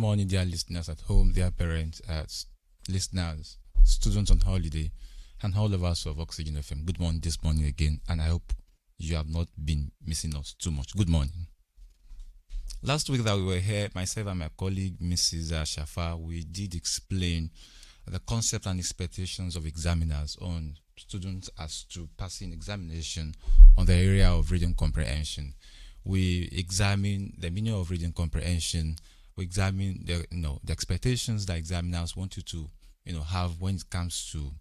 morning, dear listeners at home, dear parents, listeners, students on holiday, and all of us of Oxygen FM. Good morning this morning again, and I hope you have not been missing us too much. Good morning. Last week that we were here, myself and my colleague, Mrs. Shafa, we did explain the concept and expectations of examiners on students as to passing examination on the area of reading comprehension. We examine the meaning of reading comprehension. We examine the expectations that examiners want you to have when it comes to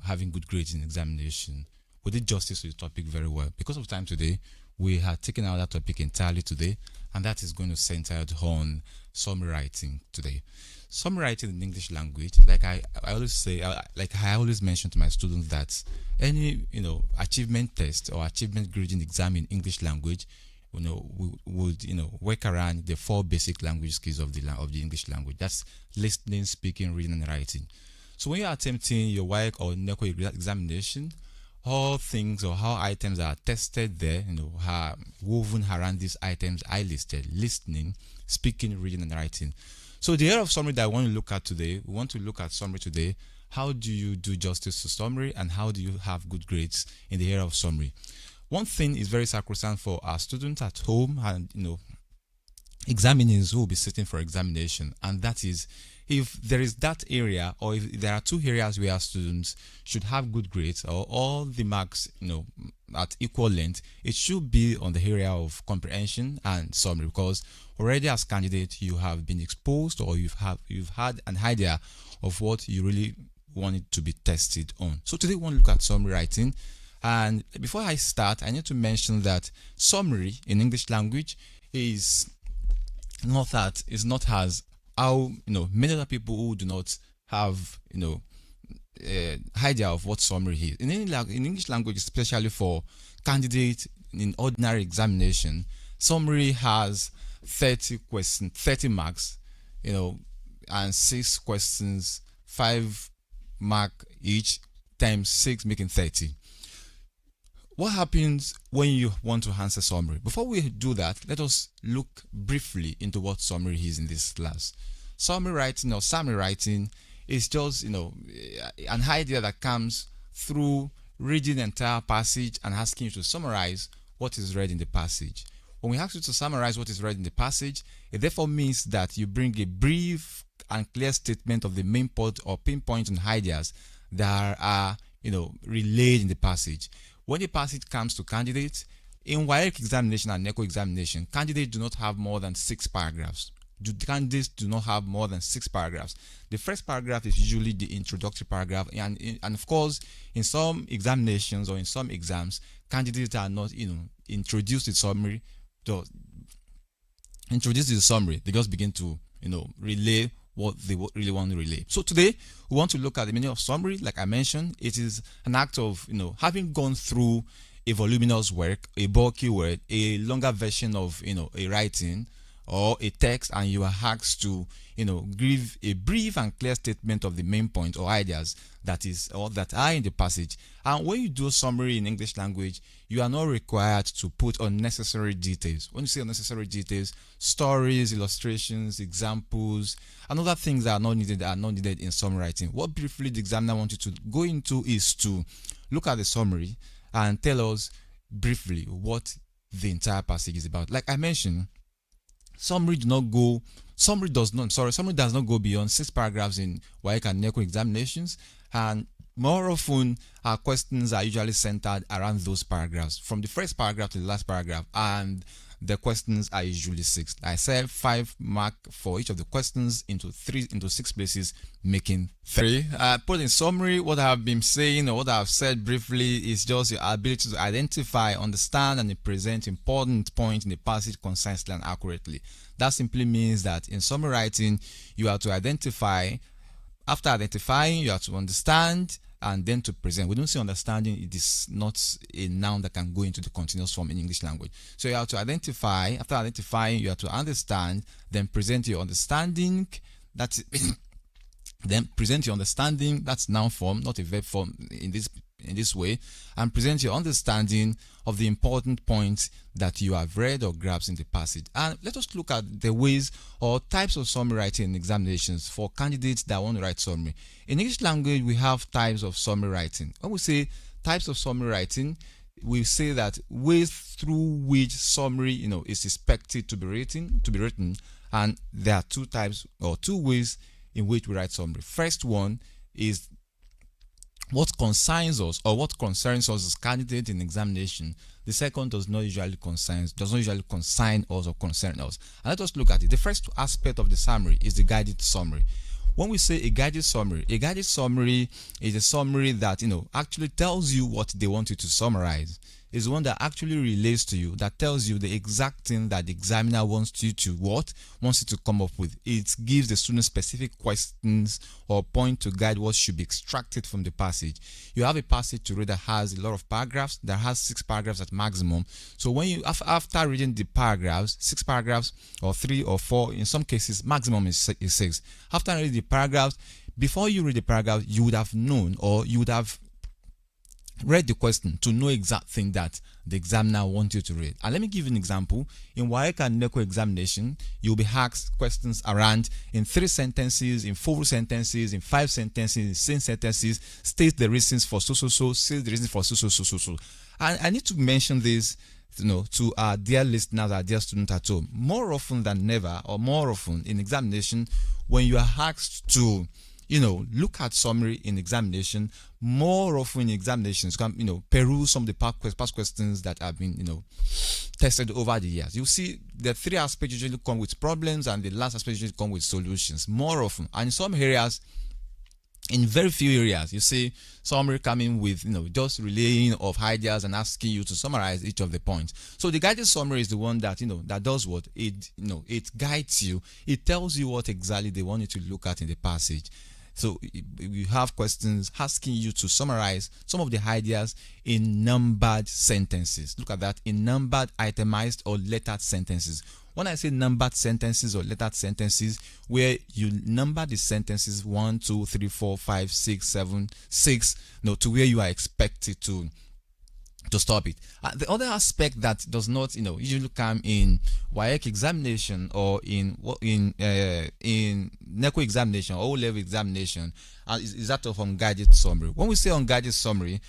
having good grades in examination. We did justice to the topic very well. Because of time today, we have taken out that topic entirely today, and that is going to center on summary writing today. Summary writing in English language, like I always say, like I always mention to my students, that any achievement test or achievement grading exam in English language, we would work around the 4 basic language skills of the English language. That's listening, speaking, reading, and writing. So when you're attempting your WAEC or NECO examination, all things or how items are tested there, are woven around these items I listed: listening, speaking, reading, and writing. So the area of summary that I want to look at today, we want to look at summary today. How do you do justice to summary, and how do you have good grades in the area of summary? One thing is very sacrosanct for our students at home and examinees who will be sitting for examination, and that is, if there is that area, or if there are 2 areas where our students should have good grades or all the marks at equal length, it should be on the area of comprehension and summary, because already as candidate you have been exposed, or you've had an idea of what you really want it to be tested on. So today we want to look at summary writing. And before I start, I need to mention that summary in English language is not as how many other people who do not have idea of what summary is. In English language, especially for candidates in ordinary examination, summary has 30 questions, 30 marks, and 6 questions, 5 mark each, times 6 making 30. What happens when you want to answer summary? Before we do that, let us look briefly into what summary is in this class. Summary writing or summary writing is just an idea that comes through reading the entire passage and asking you to summarize what is read in the passage. When we ask you to summarize what is read in the passage, it therefore means that you bring a brief and clear statement of the main point or pinpoint on ideas that are relayed in the passage. When the passage comes to candidates, in WAEC examination and NECO examination, candidates do not have more than 6 paragraphs. Candidates do not have more than 6 paragraphs. The first paragraph is usually the introductory paragraph, and of course, in some examinations or in some exams, candidates are not introduced to the summary. They just begin to relay what they really want to relay. So today we want to look at the meaning of summary. Like I mentioned, it is an act of having gone through a voluminous work, a bulky word, a longer version of a writing or a text, and you are asked to give a brief and clear statement of the main point or ideas that are in the passage. And when you do a summary in English language, you are not required to put unnecessary details. When you say unnecessary details, stories, illustrations, examples, and other things that are not needed in summary writing. What briefly the examiner wants you to go into is to look at the summary and tell us briefly what the entire passage is about. Like I mentioned, summary does not go beyond 6 paragraphs in WAEC and NECO examinations, and more often our questions are usually centered around those paragraphs, from the first paragraph to the last paragraph, and the questions are usually 6. I said 5 mark for each of the questions into 6 places, making 3. Put in summary, what I have been saying or what I have said briefly is just your ability to identify, understand, and present important points in the passage concisely and accurately. That simply means that in summary writing, you have to identify. After identifying, you have to understand and then to present. We don't say understanding, it is not a noun that can go into the continuous form in English language. So you have to identify. After identifying, you have to understand, then present your understanding. That's then present your understanding. That's noun form, not a verb form in this in this way and present your understanding of the important points that you have read or grasped in the passage. And let us look at the ways or types of summary writing in examinations for candidates that want to write summary. In English language, we have types of summary writing. When we say types of summary writing, we say that ways through which summary is expected to be written, and there are two types or two ways in which we write summary. First one is what concerns us or what concerns us as candidate in examination. The second does not usually concern us or concern us. And let us look at it. The first aspect of the summary is the guided summary. When we say a guided summary is a summary that actually tells you what they want you to summarize. Is one that actually relates to you, that tells you the exact thing that the examiner wants you to come up with. It gives the student specific questions or point to guide what should be extracted from the passage. You have a passage to read that has a lot of paragraphs, that has 6 paragraphs at maximum. So when you after reading the paragraphs, 6 paragraphs or 3 or 4, in some cases maximum is 6. After reading the paragraphs, before you read the paragraph, you would have known or you would have read the question to know exact thing that the examiner wants you to read. And let me give you an example. In WAEC and NECO examination, you'll be asked questions around in 3 sentences, in 4 sentences, in 5 sentences, in 6 sentences, state the reasons for so, state the reasons for so. And I need to mention this to our dear listeners, our dear students at home. More often than never, or more often in examination, when you are asked to look at summary in examination, more often in examinations, peruse some of the past questions that have been, tested over the years. You see the 3 aspects usually come with problems and the last aspect usually come with solutions more often. And in some areas, in very few areas, you see summary coming with, just relaying of ideas and asking you to summarize each of the points. So the guided summary is the one that, that does what? It guides you. It tells you what exactly they want you to look at in the passage. So you have questions asking you to summarize some of the ideas in numbered sentences. Look at that, in numbered, itemized, or lettered sentences. When I say numbered sentences or lettered sentences, where you number the sentences 1, 2, 3, 4, 5, 6, 7, 6, to where you are expected to stop it. The other aspect that does not usually come in WAEC examination or in NECO examination or O-level examination is that of unguided summary. When we say unguided summary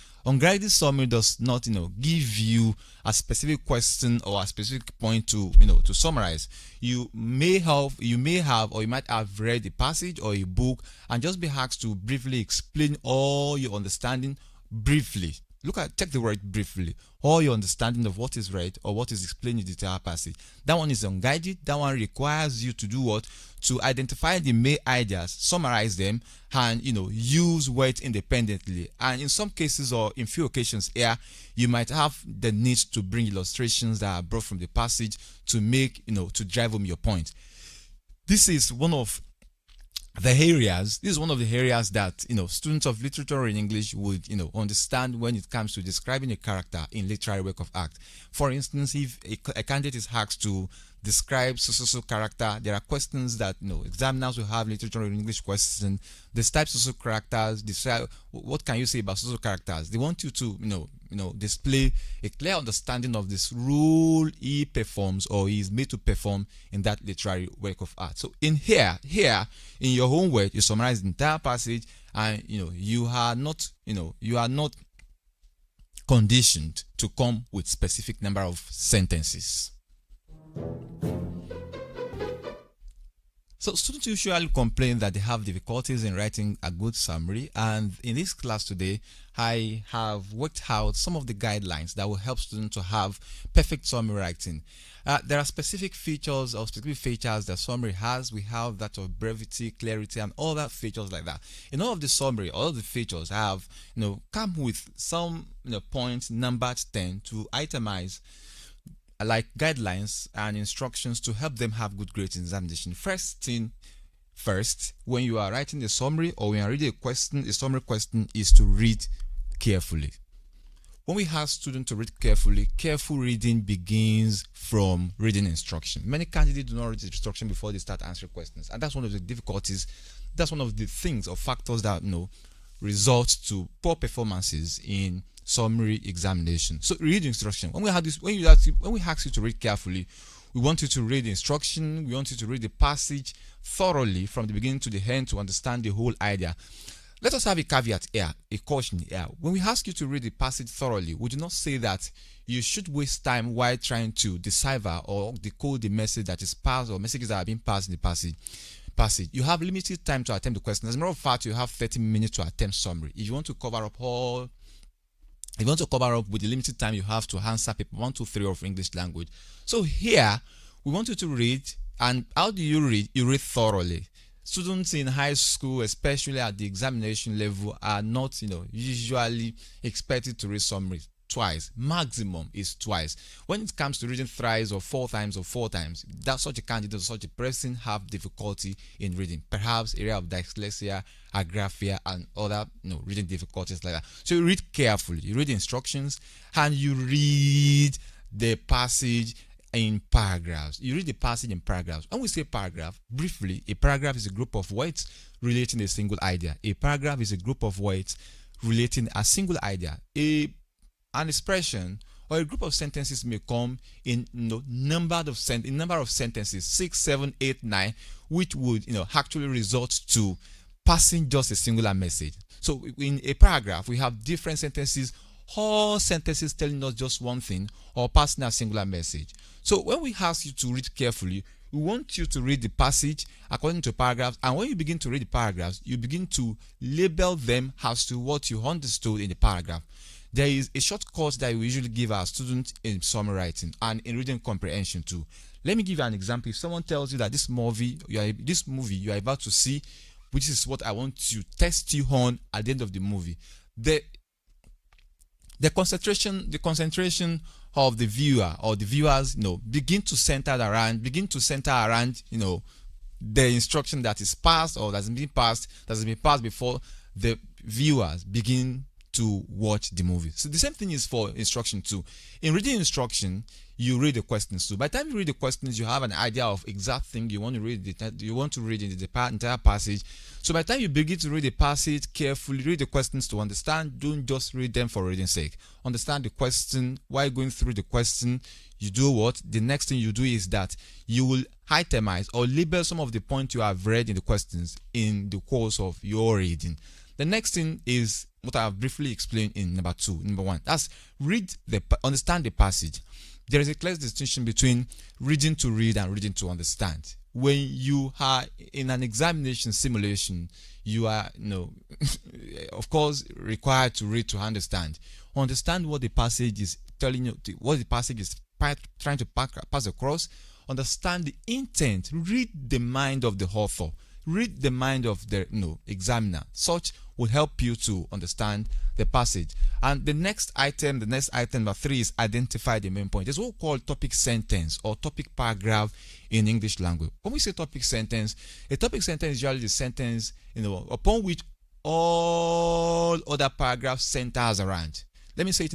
does not give you a specific question or a specific point to summarize. You may have or you might have read a passage or a book and just be asked to briefly explain all your understanding briefly. Check the word briefly, or your understanding of what is read or what is explained in the entire passage. That one is unguided. That one requires you to do what? To identify the main ideas, summarize them, and use words independently. And in some cases or in few occasions here, you might have the need to bring illustrations that are brought from the passage to make to drive home your point. This is one of the areas that students of literature in English would understand when it comes to describing a character in literary work of art. For instance, if a candidate is asked to describe so character, there are questions that examiners will have literature in English questions. This type of characters, describe what can you say about social characters. They want you to display a clear understanding of this role he performs or he is made to perform in that literary work of art. So in here in your own word, you summarize the entire passage, and you are not conditioned to come with specific number of sentences. So students usually complain that they have difficulties in writing a good summary, and in this class today I have worked out some of the guidelines that will help students to have perfect summary writing. There are specific features that summary has. We have that of brevity, clarity, and all that features like that. In all of the summary, all of the features have come with some points numbered 10 to itemize, like guidelines and instructions to help them have good grades in examination. First, when you are writing a summary or when you are reading a summary question is to read carefully. When we ask students to read carefully, careful reading begins from reading instruction. Many candidates do not read the instruction before they start answering questions, and that's one of the difficulties. That's one of the things or factors that result to poor performances in summary examination. So read instruction. When we ask you to read carefully, we want you to read the instruction, we want you to read the passage thoroughly from the beginning to the end to understand the whole idea. Let us have a caveat here, a caution here. When we ask you to read the passage thoroughly, we do not say that you should waste time while trying to decipher or decode the message that is passed or messages that are being passed in the passage. You have limited time to attempt the question. As a matter of fact, you have 30 minutes to attempt summary. If you want to cover up with the limited time you have to answer paper 1, 2, 3 of English language. So here, we want you to read. And how do you read? You read thoroughly. Students in high school, especially at the examination level, are not, usually expected to read summary twice. Maximum is twice. When it comes to reading thrice or 4 times, that such a candidate or such a person have difficulty in reading. Perhaps area of dyslexia, agraphia, and other reading difficulties like that. So you read carefully. You read the instructions and you read the passage in paragraphs. You read the passage in paragraphs. When we say paragraph, briefly, a paragraph is a group of words relating a single idea. A paragraph is a group of words relating a single idea. An expression or a group of sentences may come in number of sentences, 6, 7, 8, 9, which would actually result to passing just a singular message. So in a paragraph, we have different sentences, all sentences telling us just one thing or passing a singular message. So when we ask you to read carefully, we want you to read the passage according to paragraphs, and when you begin to read the paragraphs, you begin to label them as to what you understood in the paragraph. There is a shortcut that we usually give our students in summary writing and in reading comprehension too. Let me give you an example. If someone tells you that this movie you are about to see, which is what I want to test you on at the end of the movie, the concentration of the viewer or the viewers begin to center around the instruction that is passed or that's been passed before the viewers begin to watch the movie. So the same thing is for instruction too. In reading instruction, you read the questions too. By the time you read the questions, you have an idea of exact thing you want to read in the entire passage. So by the time you begin to read the passage carefully, read the questions to understand. Don't just read them for reading's sake. Understand the question. While going through the question, you do what? The next thing you do is that you will itemize or label some of the points you have read in the questions in the course of your reading. The next thing is what I have briefly explained in number 1. That's understand the passage. There is a clear distinction between reading to read and reading to understand. When you are in an examination simulation, you are, of course, required to read to understand. Understand what the passage is telling you, what the passage is trying to pass across. Understand the intent. Read the mind of the author. Read the mind of the examiner. Such will help you to understand the passage. And the next item, number 3, is identify the main point. It's what we call topic sentence or topic paragraph in English language. When we say topic sentence, a topic sentence is usually the sentence upon which all other paragraphs centers around. Let me say it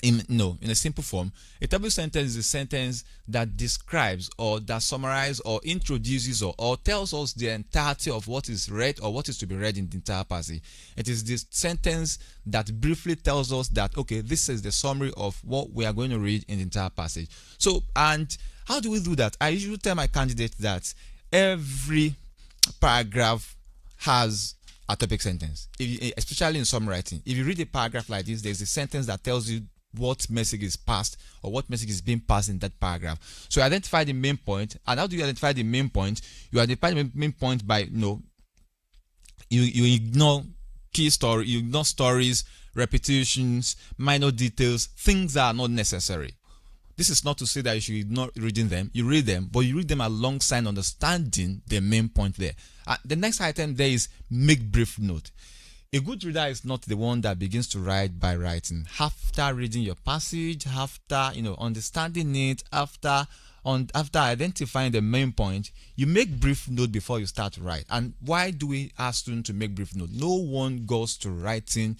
in a simple form. A topic sentence is a sentence that describes or that summarizes or introduces or tells us the entirety of what is read or what is to be read in the entire passage. It is this sentence that briefly tells us that, okay, this is the summary of what we are going to read in the entire passage. So, and how do we do that? I usually tell my candidates that every paragraph has a topic sentence, especially in summary writing. If you read a paragraph like this, there's a sentence that tells you what message is passed or what message is being passed in that paragraph. So identify the main point. And how do you identify the main point? You identify the main point by you ignore key story, you ignore stories, repetitions, minor details, things that are not necessary. This is not to say that you should ignore reading them. You read them, but you read them alongside understanding the main point there. The next item there is make brief note. A good reader is not the one that begins to write by writing. After reading your passage, after understanding it, after identifying the main point, you make brief note before you start to write. And why do we ask students to make brief note? No one goes to writing,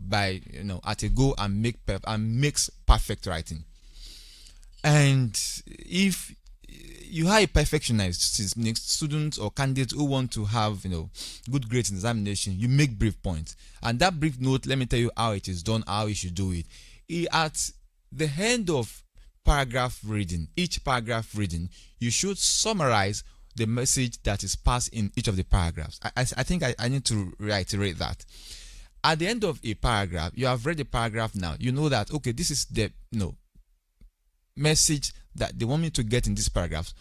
by at a go and makes perfect writing. And if you are a perfectionist, students or candidates who want to have good grades in examination. You make brief points, and that brief note, let me tell you how it is done, how you should do it. At the end of each paragraph reading, you should summarize the message that is passed in each of the paragraphs. I think I need to reiterate that. At the end of a paragraph, you have read the paragraph now. You know that, okay, this is the message that they want me to get in this paragraph.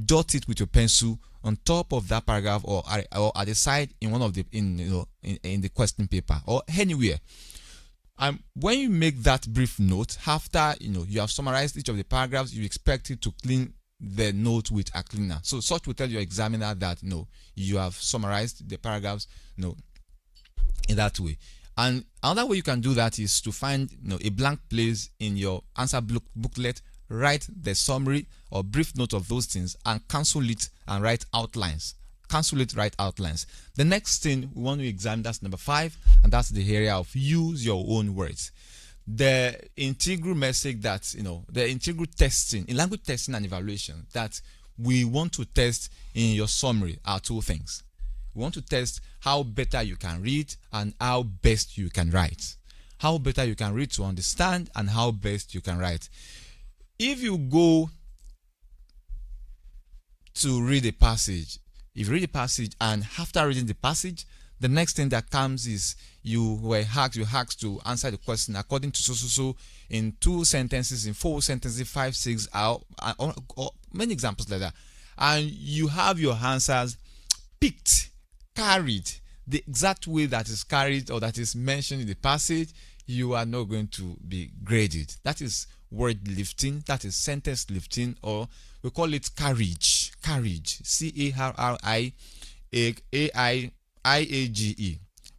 Jot it with your pencil on top of that paragraph, or at the side in one of the in the question paper, or anywhere. When you make that brief note after you have summarized each of the paragraphs, you expect it to clean the note with a cleaner. So such will tell your examiner that you have summarized the paragraphs in that way. And another way you can do that is to find a blank place in your answer booklet, write the summary or brief note of those things, and cancel it and write outlines. Write outlines. The next thing we want to examine, that's number 5, and that's the area of use your own words. The integral message that the integral testing in language testing and evaluation that we want to test in your summary are 2 things. We want to test how better you can read and how best you can write. How better you can read to understand, and how best you can write. If you go to read a passage, and after reading the passage, the next thing that comes is you were asked to answer the question according to so in 2 sentences, in 4 sentences, 5, 6, or many examples like that, and you have your answers picked, carried the exact way that is carried or that is mentioned in the passage, you are not going to be graded. That is word lifting, that is sentence lifting, or we call it carriage. CARRIAGE.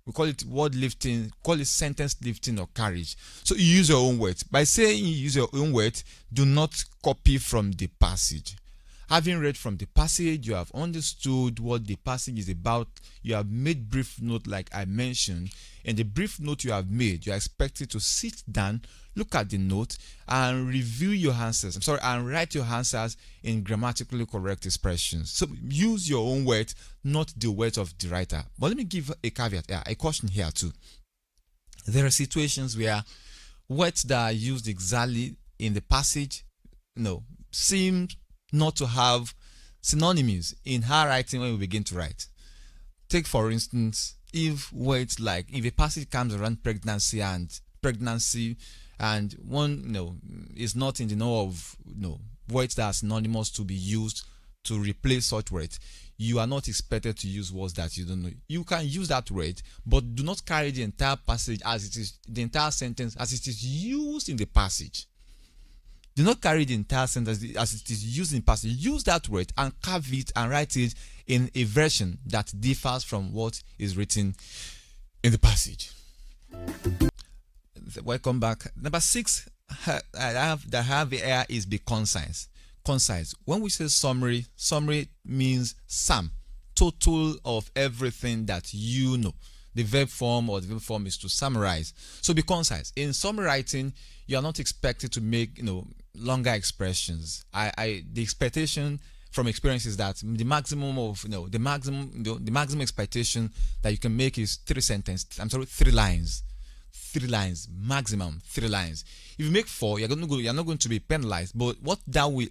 We call it word lifting, call it sentence lifting or carriage. So you use your own words. By saying you use your own words, do not copy from the passage. Having read from the passage, you have understood what the passage is about. You have made brief note like I mentioned. In the brief note you have made, you are expected to sit down, look at the note, and review your answers. And write your answers in grammatically correct expressions. So use your own words, not the words of the writer. But let me give a caveat, a caution here too. There are situations where words that are used exactly in the passage, seem not to have synonyms in our writing when we begin to write. Take for instance, if a passage comes around pregnancy and one is not in the know of words that are synonymous to be used to replace such words, you are not expected to use words that you don't know. You can use that word, but do not carry the entire passage as it is, the entire sentence as it is used in the passage. Do not carry the entire sentence as it is used in the passage. Use that word and carve it and write it in a version that differs from what is written in the passage. Welcome back. Number 6 I have here is be concise. Concise. When we say summary means sum, total of everything that you know. The verb form is to summarize. So be concise. In summary writing, you are not expected to make longer expressions. The expectation from experience is that the maximum expectation that you can make is 3 lines. 3 lines, maximum 3 lines. If you make 4, you're not going to be penalized. But what that will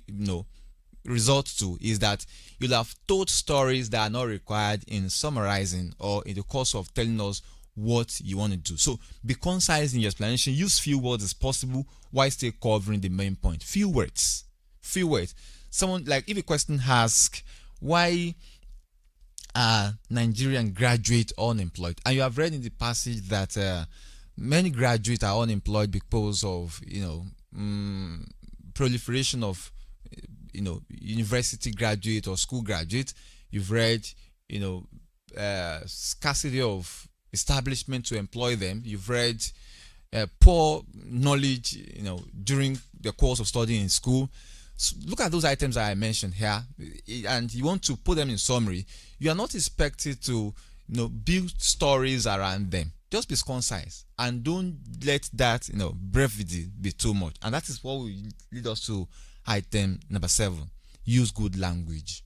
result to is that you'll have told stories that are not required in summarizing or in the course of telling us what you want to do. So be concise in your explanation. Use few words as possible while still covering the main point. Few words. Someone, like if a question asks, why are Nigerian graduates unemployed? And you have read in the passage that many graduates are unemployed because of proliferation of university graduate or school graduate. You've read scarcity of establishment to employ them. You've read poor knowledge during the course of studying in school. So look at those items that I mentioned here, and you want to put them in summary. You are not expected to build stories around them. Just be concise and don't let that brevity be too much. And that is what will lead us to item number 7. use good language.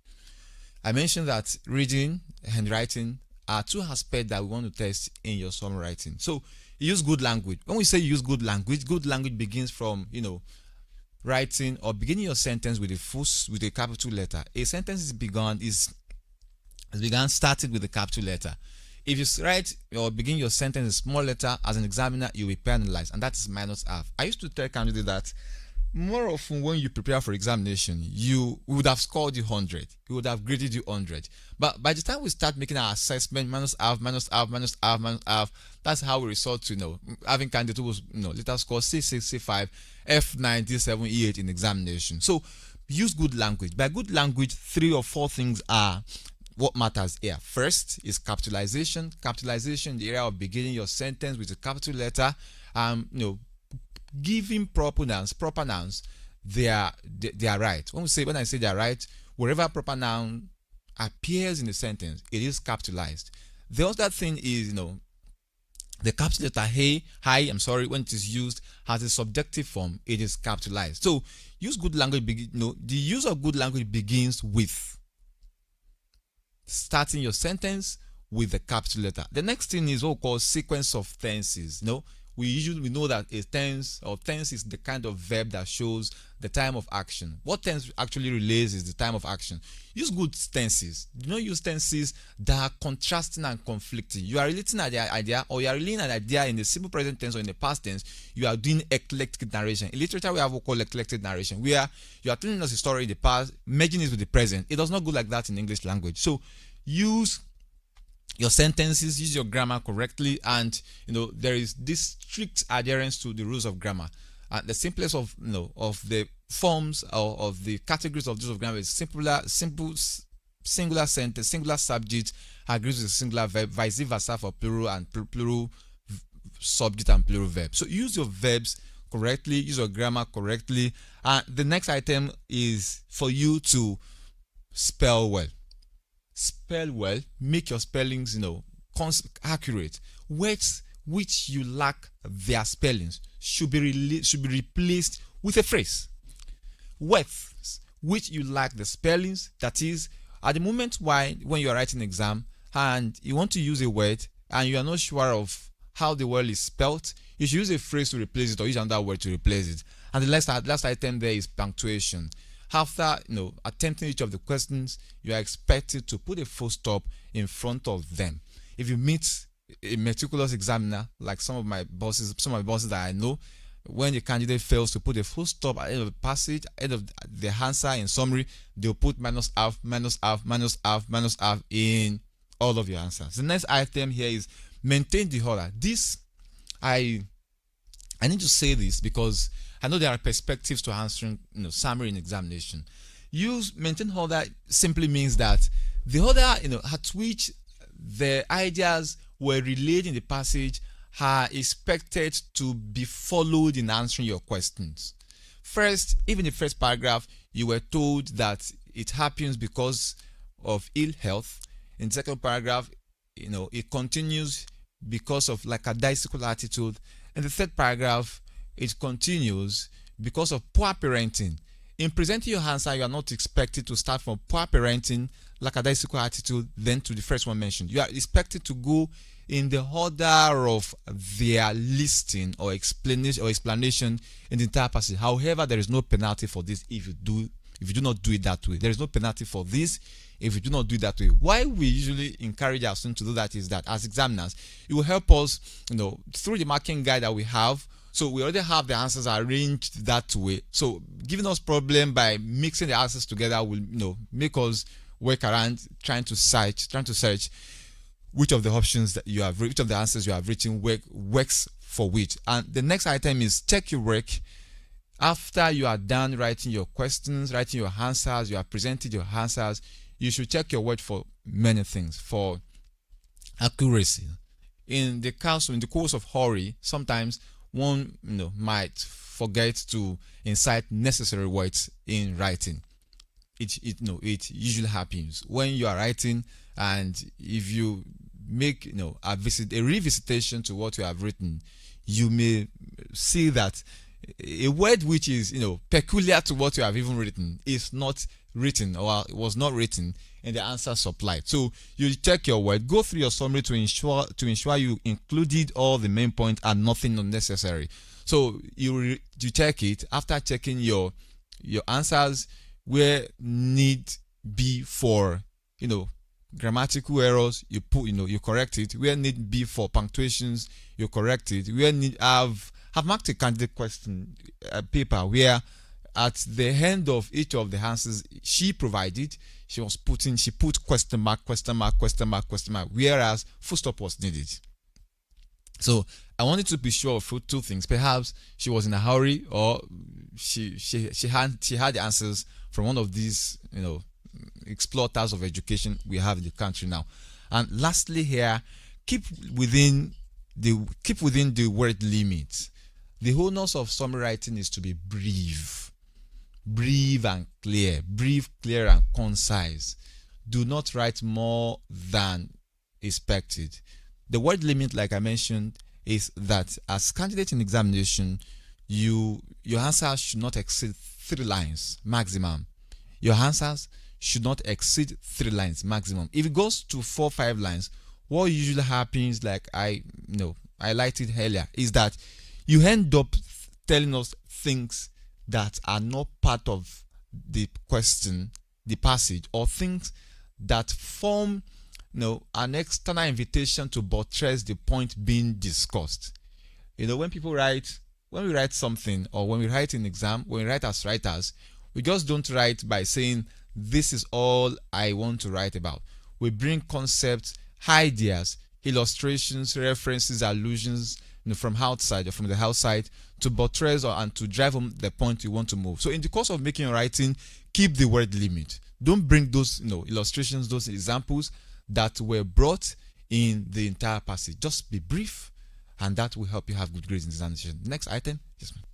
I mentioned that reading and writing are two aspects that we want to test in your songwriting. So use good language. When we say use good language begins from, writing or beginning your sentence with a capital letter. A sentence is began started with a capital letter. If you write or begin your sentence in small letter, as an examiner, you will be penalized, and that is -half. I used to tell candidates that more often when you prepare for examination, you would have scored you 100. We would have graded you 100. But by the time we start making our assessment, -half, -half, -half, -half, that's how we resort to, having candidates who was, later score C6, C5, F9, D7, E8 in examination. So use good language. By good language, 3 or 4 things are what matters here. First is capitalization. Capitalization in the area of beginning your sentence with a capital letter. Giving proper nouns, they are right. When I say they are right, wherever proper noun appears in the sentence, it is capitalized. The other thing is, the capital letter when it is used as a subjective form, it is capitalized. So use good language. The use of good language begins with starting your sentence with the capital letter. The next thing is what we call sequence of tenses. We know that a tense is the kind of verb that shows the time of action. What tense actually relays is the time of action. Use good tenses. Do not use tenses that are contrasting and conflicting. You are relating an idea, or you are relating an idea in the simple present tense or in the past tense. You are doing eclectic narration. In literature, we have what we call eclectic narration, where you are telling us a story in the past, merging it with the present. It does not go like that in English language. So use your sentences, use your grammar correctly, and there is this strict adherence to the rules of grammar. The simplest of the forms or of the categories of rules of grammar is simple singular sentence, singular subject agrees with singular verb, vice versa for plural, and plural subject and plural verb. So use your verbs correctly, use your grammar correctly. The next item is for you to spell well. Spell well, make your spellings accurate. Words which you lack their spellings should be replaced with a phrase. Words which you lack the spellings, that is, at the moment when you are writing an exam and you want to use a word and you are not sure of how the word is spelt, you should use a phrase to replace it, or use another word to replace it. And the last item there is punctuation. After attempting each of the questions, you are expected to put a full stop in front of them. If you meet a meticulous examiner, like some of my bosses that I know, when the candidate fails to put a full stop at the end of the passage, at the end of the answer in summary, they'll put -half, -half, -half, -half in all of your answers. The next item here is maintain the order. This, I need to say this because I know there are perspectives to answering summary in examination. Maintain order simply means that the order at which the ideas were relayed in the passage are expected to be followed in answering your questions. First, even in the first paragraph, you were told that it happens because of ill health. In the second paragraph, it continues because of lackadaisical attitude. In the third paragraph, it continues because of poor parenting. In presenting your answer, you are not expected to start from poor parenting, lackadaisical attitude, then to the first one mentioned. You are expected to go in the order of their listing or explanation in the entire passage. However, there is no penalty for this if you do not do it that way. There is no penalty for this if you do not do it that way. Why we usually encourage our students to do that is that as examiners, it will help us, through the marking guide that we have. So we already have the answers arranged that way. So giving us problem by mixing the answers together will, make us work around trying to search which of the options that you have, which of the answers you have written works for which. And the next item is check your work. After you are done writing your questions, writing your answers, you have presented your answers, you should check your work for many things. For accuracy. In the course of hurry, sometimes one might forget to insert necessary words in writing. It usually happens when you are writing, and if you make a revisitation to what you have written, you may see that A word which is, peculiar to what you have even written is not written, or it was not written in the answer supplied. So you check your word, go through your summary to ensure you included all the main points and nothing unnecessary. So you check it. After checking your answers, where need be for grammatical errors, you put you correct it. Where need be for punctuations, you correct it. Where need have marked a candidate question paper where at the end of each of the answers she provided, she put question mark, question mark, question mark, question mark, whereas full stop was needed. So I wanted to be sure of two things. Perhaps she was in a hurry, or she had the answers from one of these exploiters of education we have in the country now. And lastly, here, keep within the word limit. The onus of summary writing is to be brief and clear, clear and concise. Do not write more than expected. The word limit, like I mentioned, is that as candidate in examination, your answer should not exceed 3 lines maximum. Your answers should not exceed 3 lines maximum. If it goes to 4 or 5 lines, what usually happens, like I highlighted earlier, is that you end up telling us things that are not part of the question, the passage, or things that form an external invitation to buttress the point being discussed. When we write something, or when we write in exam, when we write as writers, we just don't write by saying this is all I want to write about. We bring concepts, ideas, illustrations, references, allusions from outside or from the outside to buttress and to drive home the point you want to move. So in the course of making your writing, keep the word limit. Don't bring those illustrations, those examples that were brought in the entire passage. Just be brief, and that will help you have good grades in examination. Next item. Yes, ma'am.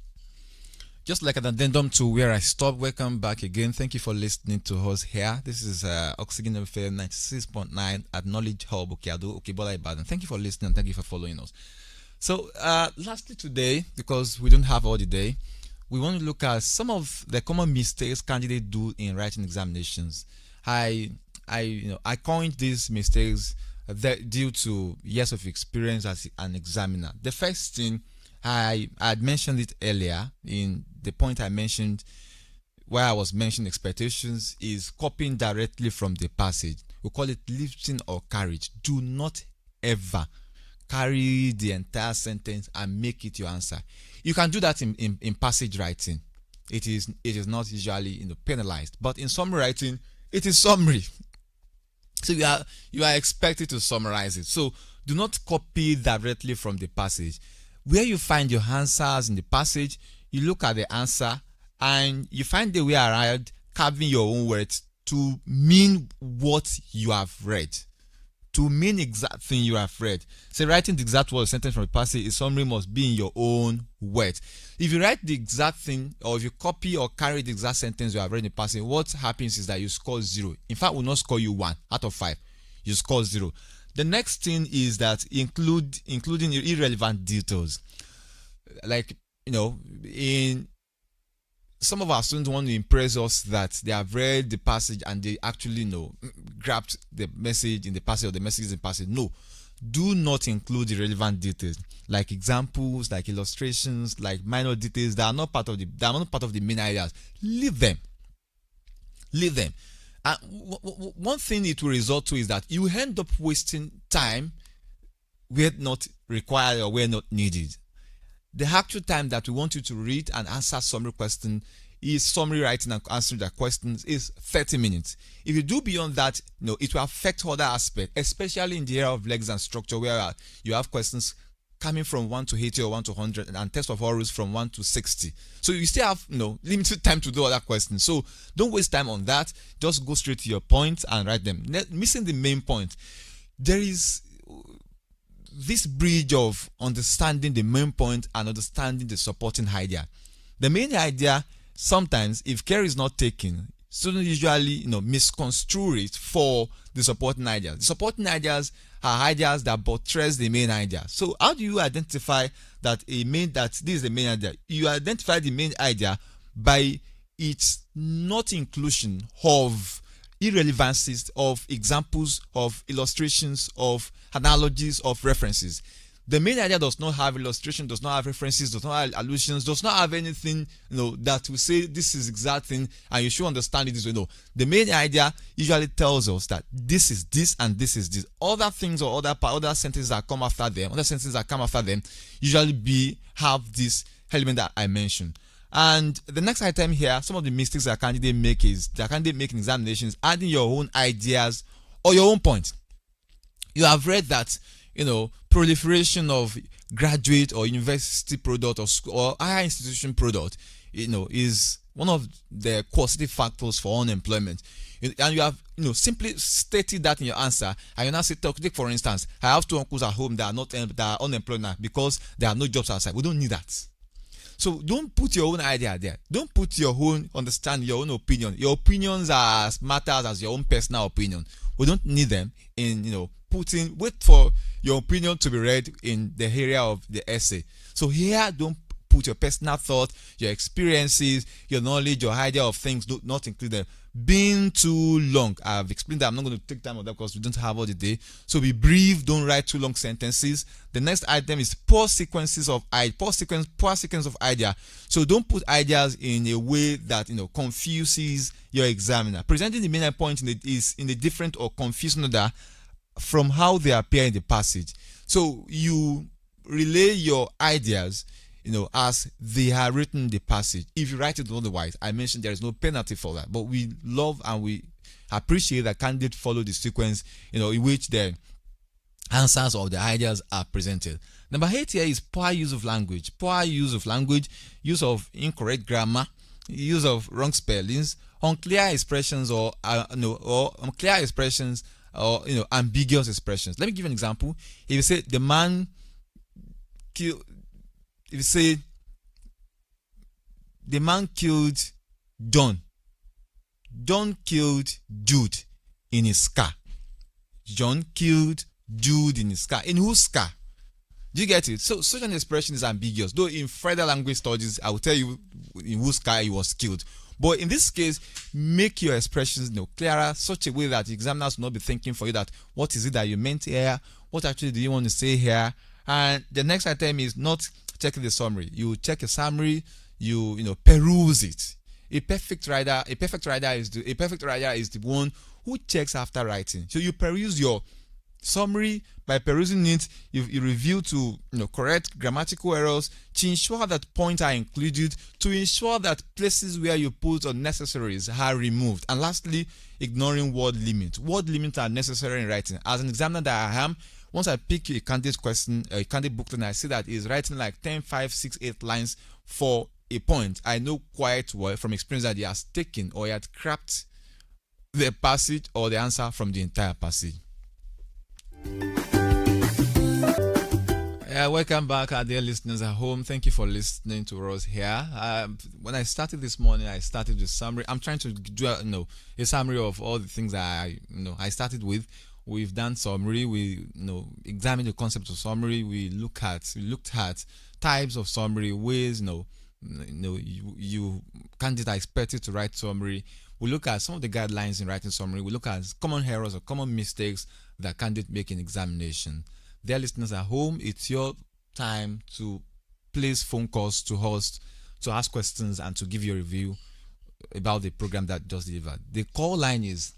Just like an addendum to where I stopped, welcome back again. Thank you for listening to us here. This is Oxygen FM 96.9 at Knowledge Hub, Okibola, Ibadan. Thank you for listening. Thank you for following us. So, lastly today, because we don't have all the day, we want to look at some of the common mistakes candidates do in writing examinations. I coined these mistakes due to years of experience as an examiner. The first thing, I had mentioned it earlier in the point I mentioned where I was mentioning expectations, is copying directly from the passage. We call it lifting or carriage. Do not ever carry the entire sentence and make it your answer. You can do that in passage writing. It is not usually penalized, but in summary writing, it is summary. So you are expected to summarize it. So do not copy directly from the passage. Where you find your answers in the passage, you look at the answer and you find the way around carving your own words to mean what you have read. To mean exact thing you have read. Say writing the exact word sentence from the passage, a summary must be in your own words. If you write the exact thing, or if you copy or carry the exact sentence you have read in the passage, what happens is that you score 0. In fact, we'll not score you 1 out of 5. You score 0. The next thing is that including irrelevant details. Like, in some of our students want to impress us that they have read the passage and they actually grabbed the message in the passage or the message in the passage. No, do not include irrelevant details like examples, like illustrations, like minor details that are not part of the main ideas. Leave them. And one thing it will result to is that you end up wasting time where not required or where not needed. The actual time that we want you to read and answer summary question is summary writing and answering the questions is 30 minutes. If you do beyond that, it will affect other aspects, especially in the area of legs and structure, where you have questions coming from 1 to 80 or 1 to 100 and test of orals from 1 to 60. So you still have limited time to do other questions. So don't waste time on that. Just go straight to your point and write them. Missing the main point. There is this bridge of understanding the main point and understanding the supporting idea. The main idea, sometimes, if care is not taken, students usually misconstrue it for the supporting ideas. The supporting ideas are ideas that buttress the main idea. So how do you identify that this is the main idea? You identify the main idea by its not inclusion of irrelevancies, of examples, of illustrations, of analogies, of references. The main idea does not have illustration, does not have references, does not have allusions, does not have anything that will say this is exact thing and you should understand it this way. No, the main idea usually tells us that this is this and this is this. Other things or other sentences that come after them, usually have this element that I mentioned. And the next item here, some of the mistakes that candidate make in examinations, adding your own ideas or your own point. You have read that proliferation of graduate or university product or higher institution product is one of the causative factors for unemployment. And you have simply stated that in your answer, and you now say, take for instance, I have two uncles at home that are unemployed now because there are no jobs outside. We don't need that. So don't put your own idea there. Don't put your own understanding, your own opinion. Your opinions are as matters as your own personal opinion. We don't need them in wait for your opinion to be read in the area of the essay. So here, don't put your personal thought, your experiences, your knowledge, your idea of things, do not include them. Being too long, I've explained that. I'm not going to take time on that because we don't have all the day. So be brief, don't write too long sentences. The next item is poor sequence of idea. So don't put ideas in a way that confuses your examiner. Presenting the main point is in a different or confusing order from how they appear in the passage. So you relay your ideas as they are written in the passage. If you write it otherwise, I mentioned there is no penalty for that, but we love and we appreciate that candidates follow the sequence in which the answers or the ideas are presented. Number 8 here is poor use of language. Use of incorrect grammar, use of wrong spellings, unclear expressions or ambiguous expressions. Let me give an example. If you say the man killed John. John killed Jude in his car. John killed Jude in his car. In whose car? Do you get it? So such an expression is ambiguous. Though in further language studies, I will tell you in whose car he was killed. But in this case, make your expressions clearer, such a way that the examiners will not be thinking for you that what is it that you meant here? What actually do you want to say here? And the next item is not checking the summary. You check a summary, you peruse it. A perfect writer is the one who checks after writing. So you peruse your summary. By perusing it, you review to correct grammatical errors, to ensure that points are included, to ensure that places where you put unnecessaries are removed, and lastly, ignoring word limits. Word limits are necessary in writing. As an examiner that I am, once I pick a candidate question, a candidate booklet, and I see that he's writing like 10, 5, 6, 8 lines for a point, I know quite well from experience that he has taken or he had scrapped the passage or the answer from the entire passage. Welcome back, our dear listeners at home. Thank you for listening to us here. When I started this morning, I started with summary. I'm trying to do a summary of all the things that I started with. We've done summary. We examined the concept of summary. We looked at types of summary, ways you candidates are expected to write summary. We look at some of the guidelines in writing summary. We look at common errors or common mistakes that candidates make in examination. Dear listeners at home, it's your time to place phone calls to host, to ask questions, and to give your review about the program that just delivered. The call line is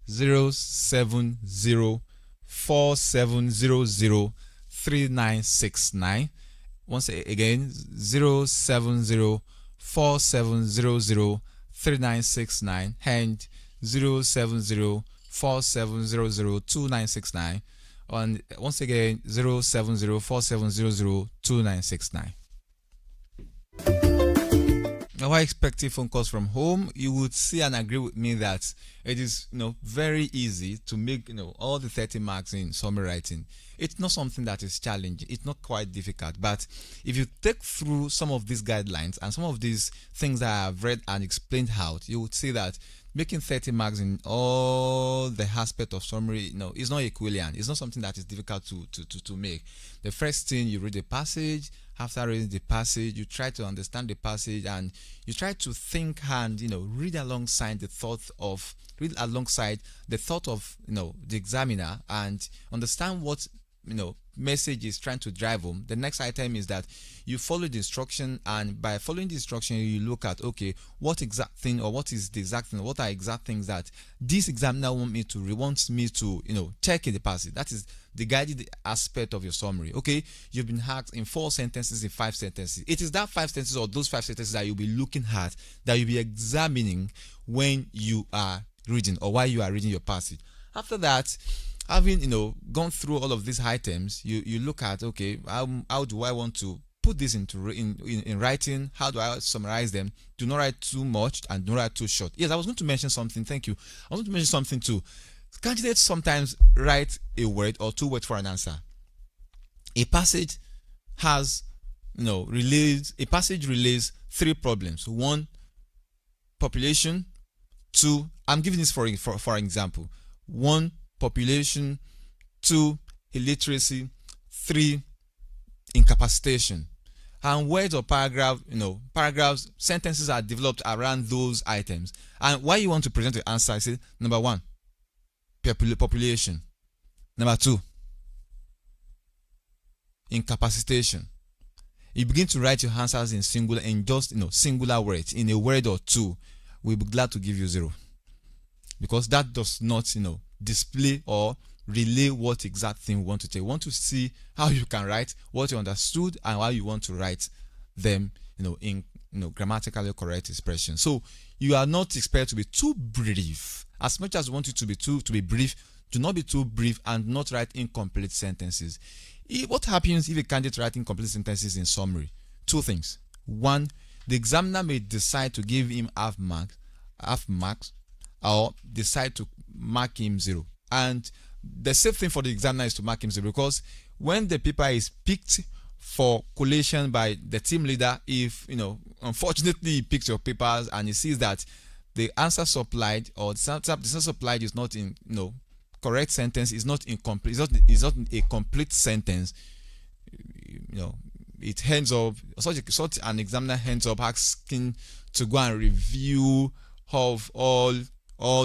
070-4700-3969. Once again, 070-4700-3969 and 070-4700-2969. And once again, 070-4700-2969. Now, while expecting phone calls from home, you would see and agree with me that it is very easy to make all the 30 marks in summary writing. It's not something that is challenging. It's not quite difficult. But if you take through some of these guidelines and some of these things that I've read and explained out, you would see that making 30 marks in all the aspect of summary is not equivalent. It's not something that is difficult to make. The first thing, you read the passage. After reading the passage, you try to understand the passage and you try to think and read alongside the thought of the examiner and understand what message is trying to drive home. The next item is that you follow the instruction, and by following the instruction you look at, okay, what exact thing, or what is the exact thing, what are exact things that this examiner wants me to check in the passage. That is the guided aspect of your summary. Okay, you've been asked in 4 sentences, in 5 sentences. It is that 5 sentences or those 5 sentences that you'll be looking at, that you'll be examining when you are reading or while you are reading your passage. After that, having gone through all of these items, you look at, okay, how do I want to put this in writing? How do I summarize them? Do not write too much and do not write too short. Yes, I was going to mention something. Thank you. I was going to mention something too. Candidates sometimes write a word or 2 words for an answer. A passage has relays 3 problems. 1, population. 2, I'm giving this for example. 1, population. 2, illiteracy. 3, incapacitation. And words or paragraphs, sentences are developed around those items. And why you want to present the answer, I say, number 1, population. Number 2, incapacitation. You begin to write your answers in singular words, in a word or 2. We'll be glad to give you 0, because that does not display or relay what exact thing we want to take. We want to see how you can write what you understood and how you want to write them in grammatically correct expression. So you are not expected to be too brief. As much as you want it to be brief, do not be too brief and not write incomplete sentences. What happens if a candidate writes incomplete sentences in summary? 2 things. 1, the examiner may decide to give him half marks, or decide to mark him 0. And the safe thing for the examiner is to mark him 0, because when the paper is picked for collation by the team leader, if unfortunately he picks your papers and he sees that the answer supplied or the answer supplied is not in correct sentence, is not incomplete, is not a complete sentence, it ends up such an examiner ends up asking to go and review of all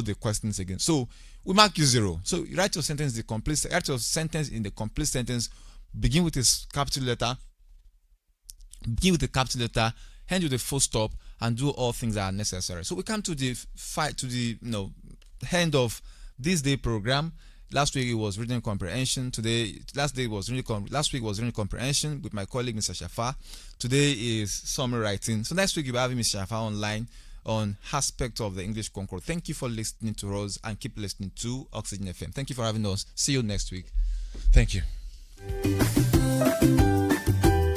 the questions again. So we mark you 0. So you write your sentence in the complete sentence. Begin with a capital letter. End with a full stop, and do all things that are necessary. So we come to the end of this day program. Last week it was reading comprehension. Last week was reading comprehension with my colleague Mr. Shafa. Today is summary writing. So next week you'll be having Mr. Shafa online on aspect of the English Concord. Thank you for listening to us, and keep listening to Oxygen FM. Thank you for having us. See you next week. Thank you.